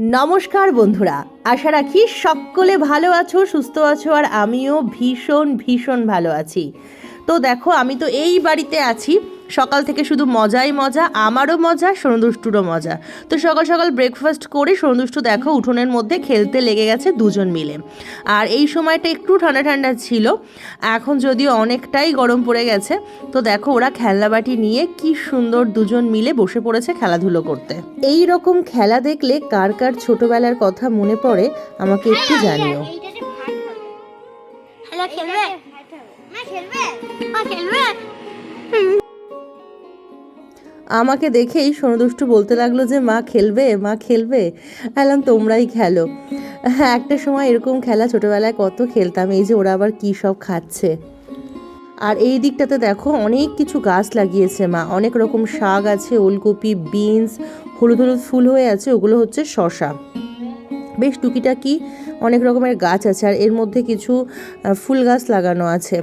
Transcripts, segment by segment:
নমস্কার বন্ধুরা, আশা রাখি সকলে ভালো আছো, সুস্থ আছো, আর আমিও ভীষণ ভীষণ ভালো আছি। তো দেখো, আমি তো এই বাড়িতে আছি সকাল থেকে, শুধু মজাই মজা, আমারও মজা, সোনদুষ্টুরও মজা। তো সকাল সকাল ব্রেকফাস্ট করে সোনদুষ্টু দেখো উঠোনের মধ্যে খেলতে লেগে গেছে দুজন মিলে। আর এই সময়টা একটু ঠান্ডা ঠান্ডা ছিল, এখন যদিও অনেকটাই গরম পড়ে গেছে। তো দেখো ওরা খেলনাবাটি নিয়ে কি সুন্দর দুজন মিলে বসে পড়েছে খেলাধুলো করতে। এই রকম খেলা দেখলে কার কার ছোটবেলার কথা মনে পড়ে আমাকে একটু জানিও। আমাকে দেখেই সোনদুষ্টু বলতে লাগলো যে মা খেলবে, মা খেলবে। এলাম তোমরাই খেলো। হ্যাঁ, একটা সময় এরকম খেলা ছোটবেলায় কত খেলতাম। এই যে ওরা আবার কী সব খাচ্ছে। আর এই দিকটাতে দেখো অনেক কিছু গাছ লাগিয়েছে মা, অনেক রকম শাক আছে, ওলকপি, বিনস, হলুদ হলুদ ফুল হয়ে আছে, ওগুলো হচ্ছে শসা। বেশ টুকিটাকি অনেক রকমের গাছ আছে, আর এর মধ্যে কিছু ফুল গাছ লাগানো আছে।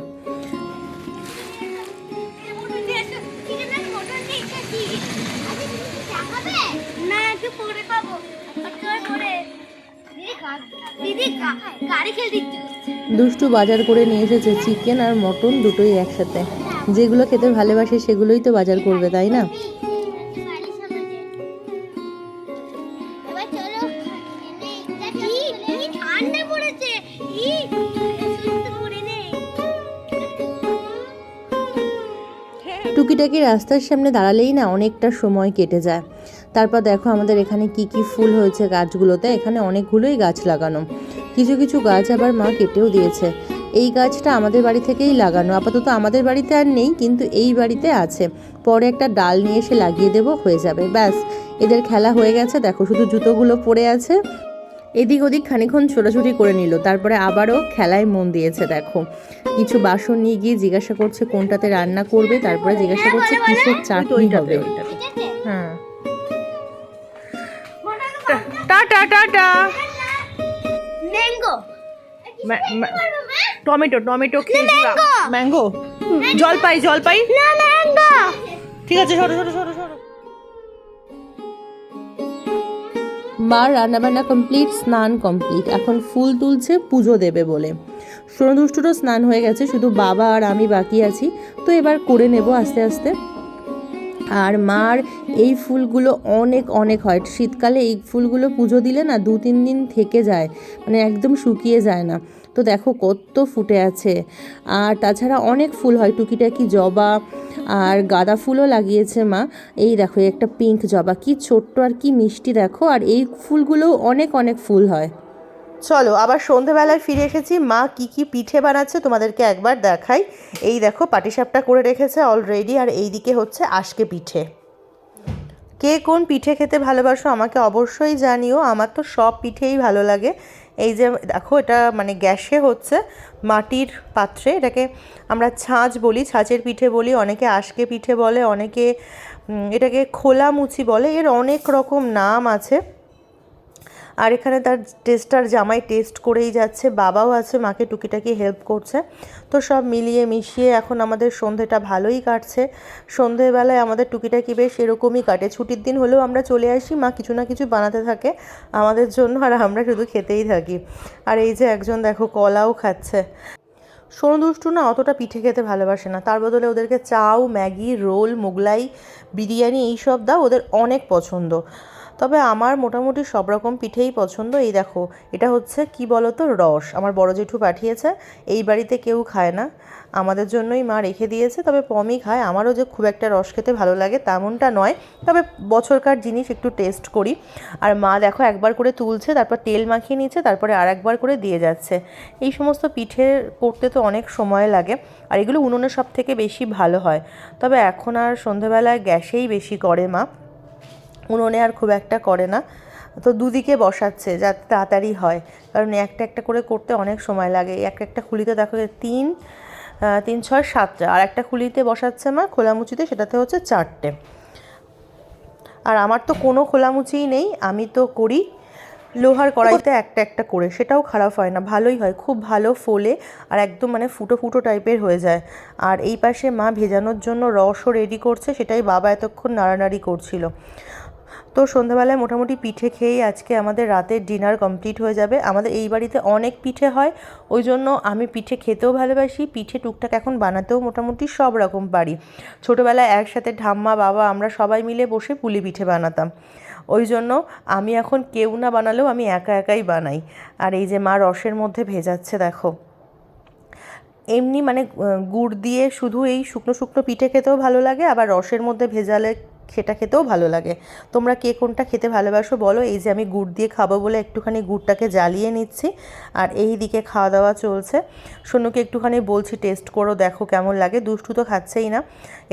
দুষ্টু বাজার করে নিয়ে এসেছে চিকেন আর মটন দুটোই একসাথে। যেগুলো খেতে ভালোবাসে সেগুলোই তো বাজার করবে, তাই না? টুকিটাকি রাস্তার সামনে দাঁড়ালেই না অনেকটা সময় কেটে যায়। তারপর দেখো আমাদের এখানে কি কি ফুল হয়েছে গাছগুলোতে। এখানে অনেকগুলোই গাছ লাগানো, কিছু কিছু গাছ আবার মা কেটেও দিয়েছে। এই গাছটা আমাদের বাড়ি থেকেই লাগানো, আপাতত আমাদের বাড়িতে আর নেই, কিন্তু এই বাড়িতে আছে। পরে একটা ডাল নিয়ে এসে লাগিয়ে দেবো, হয়ে যাবে, ব্যাস। এদের খেলা হয়ে গেছে। দেখো শুধু জুতোগুলো পড়ে আছে। এদিক ওদিক খানিক্ষণ ছোটাছুটি করে নিল, তারপরে আবারও খেলায় মন দিয়েছে। দেখো কিছু বাসন নিয়ে গিয়ে জিজ্ঞাসা করছে কোনটাতে রান্না করবে, তারপরে জিজ্ঞাসা করছে কিসের চাটনি হবে। হ্যাঁ, tata tata. Tomato tomato mango, জলপাই জলপাই, ঠিক আছে, সরো সরো সরো সরো। মার রান্নাবান্না কমপ্লিট, স্নান কমপ্লিট, এখন ফুল তুলছে পুজো দেবে বলে। সোনদুষ্টুরও স্নান হয়ে গেছে, শুধু বাবা আর আমি বাকি আছি। তো এবার করে নেব আস্তে আস্তে। আর মার এই ফুলগুলো অনেক অনেক হয়, শীতকালে এই ফুলগুলো পুজো দিলে না 2-3 দিন থেকে যায়, মানে একদম শুকিয়ে যায় না। তো দেখো কত ফুটে আছে। আর তাছাড়া অনেক ফুল হয়, টুকিটাকি জবা আর গাঁদা ফুলও লাগিয়েছে মা। এই দেখো একটা পিঙ্ক জবা, কি ছোট্ট আর কি মিষ্টি দেখো। আর এই ফুলগুলোও অনেক অনেক ফুল হয়। চলো আবার সন্ধেবেলায় ফিরে এসেছি। মা কি কি পিঠে বানাচ্ছে তোমাদেরকে একবার দেখাই। এই দেখো পাটিসাপটা করে রেখেছে অলরেডি, আর এই দিকে হচ্ছে আজকে পিঠে। কে কোন পিঠে খেতে ভালোবাসো আমাকে অবশ্যই জানিও, আমার তো সব পিঠেই ভালো লাগে। এই যে দেখো এটা মানে গ্যাসে হচ্ছে, মাটির পাত্রে, এটাকে আমরা ছাঁচ বলি, ছাঁচের পিঠে বলি, অনেকে আজকে পিঠে বলে, অনেকে এটাকে খোলা মুচি বলে, এর অনেক রকম নাম আছে। আর এখানে তার টেস্টার জামাই টেস্ট করেই যাচ্ছে, বাবাও আছে মাকে টুকিটাকি হেল্প করছে। তো সব মিলিয়ে মিশিয়ে এখন আমাদের সন্ধেটা ভালোই কাটছে। সন্ধেবেলায় আমাদের টুকিটাকি বেশ এরকমই কাটে, ছুটির দিন হলেও আমরা চলে আসি, মা কিছু না কিছু বানাতে থাকে আমাদের জন্য, আর আমরা শুধু খেতেই থাকি। আর এই যে একজন দেখো কলাও খাচ্ছে। সোনদুষ্টু না অতটা পিঠে খেতে ভালোবাসে না, তার বদলে ওদেরকে চাউ, ম্যাগি, রোল, মোগলাই, বিরিয়ানি এইসব দাও, ওদের অনেক পছন্দ। তবে আমার মোটামুটি সব রকম পিঠেই পছন্দ। এই দেখো এটা হচ্ছে কি বলো তো, রস, আমার বড় জেঠু পাঠিয়েছে। এই বাড়িতে কেউ খায় না, আমাদের জন্যই মা রেখে দিয়েছে, তবে পমই খায়। আমারও যে খুব একটা রস খেতে ভালো লাগে তেমনটা নয়, তবে বছরকার জিনিস একটু টেস্ট করি। আর মা দেখো একবার করে তুলছে, তারপর তেল মাখিয়ে নিচ্ছে, তারপরে আর একবার করে দিয়ে যাচ্ছে। এই সমস্ত পিঠে করতে তো অনেক সময় লাগে, আর এগুলো উনুনে সব থেকে বেশি ভালো হয়। তবে এখন আর সন্ধেবেলায় গ্যাসেই বেশি করে মা, উনুনে আর খুব একটা করে না। তো দুদিকে বসাচ্ছে যাতে তাড়াতাড়ি হয়, কারণ একটা একটা করে করতে অনেক সময় লাগে। একটা একটা খুলিতে দেখো 3, 6, 7টা, আর একটা খুলিতে বসাচ্ছে মা খোলামুচিতে, সেটাতে হচ্ছে 4টে। আর আমার তো কোনো খোলামুচিই নেই, আমি তো করি লোহার কড়াইতে একটা একটা করে, সেটাও খারাপ হয় না, ভালোই হয়, খুব ভালো ফোলে, আর একদম মানে ফুটো ফুটো টাইপের হয়ে যায়। আর এই পাশে মা ভেজানোর জন্য রসও রেডি করছে, সেটাই বাবা এতক্ষণ নাড়ানাড়ি করছিল। তো সন্ধ্যাবেলায় মোটামুটি পিঠে খেয়েই আজকে আমাদের রাতের ডিনার কমপ্লিট হয়ে যাবে। আমাদের এই বাড়িতে অনেক পিঠে হয়, ওই জন্য আমি পিঠে খেতেও ভালোবাসি, পিঠে টুকটাক এখন বানাতেও মোটামুটি সব রকম পারি। ছোটোবেলায় একসাথে ঠাম্মা বাবা আমরা সবাই মিলে বসে পুলি পিঠে বানাতাম, ওই জন্য আমি এখন কেউ না বানালেও আমি একা একাই বানাই। আর এই যে মা রসের মধ্যে ভেজাচ্ছে দেখো, এমনি মানে গুড় দিয়ে শুধু এই শুকনো শুকনো পিঠে খেতেও ভালো লাগে, আবার রসের মধ্যে ভেজালে সেটা খেতেও ভালো লাগে। তোমরা কে কোনটা খেতে ভালোবাসো বলো। এই যে আমি গুড় দিয়ে খাবো বলে একটুখানি গুড়টাকে জ্বালিয়ে নিচ্ছি, আর এই দিকে খাওয়া দাওয়া চলছে। সোনুকে একটুখানি বলছি টেস্ট করো, দেখো কেমন লাগে। দুষ্টু তো খাচ্ছেই না,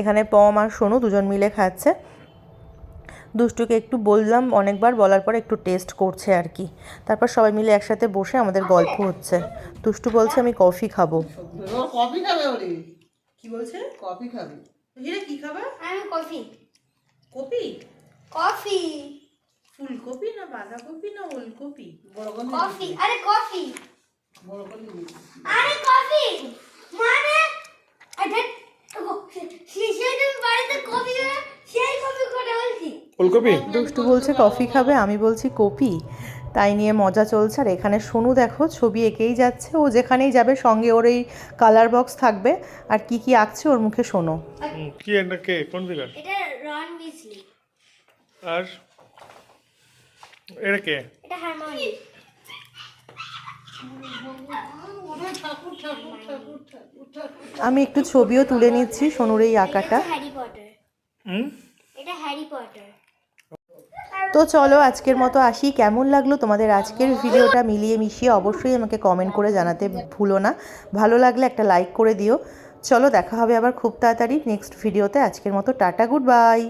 এখানে পম আর সোনু দুজন মিলে খাচ্ছে। দুষ্টুকে একটু বললাম, অনেকবার বলার পর একটু টেস্ট করছে আর কি। তারপর সবাই মিলে একসাথে বসে আমাদের গল্প হচ্ছে। দুষ্টু বলছে আমি কফি খাবো। কফি খাবে ওরে? কি বলছে? কফি খাবে? হিরে কি খাবে? আমি কফি। কপি? কফি। ফুলকপি না বাঁধাকপি না ওলকপি? কফি। আরে কফি। বড় করে আরে কফি মানে আরে সেই তুমি বাড়িতে কফি করে সেই কফি করে বলছি। ফুলকপি দুষ্টু বলছে কফি খাবে, আমি বলছি কপি। তাই নিয়ে মজা চলছে। আর এখানে সোনু দেখো ছবি এঁকেই যাচ্ছে, ও যেখানেই যাবে সঙ্গে ওর এই কালার বক্স থাকবে, আর কি কি আঁকছে ওর মুখে শোনো। কি এটা কে কোন ফিগার? এটা রন উইজলি। আর এটা কে? এটা হারমোনি। আমি একটু ছবিও তুলে নিচ্ছি সোনুর এই আঁকাটা। Harry Potter. হুম এটা হ্যারি পটার। তো চলো আজকের মতো আসি। কেমন লাগলো তোমাদের আজকের ভিডিওটা মিলিয়ে মিশিয়ে অবশ্যই আমাকে কমেন্ট করে জানাতে ভুলো না। ভালো লাগলে একটা লাইক করে দিও। চলো দেখা হবে আবার খুব তাড়াতাড়ি নেক্সট ভিডিওতে। আজকের মতো টাটা, গুড বাই।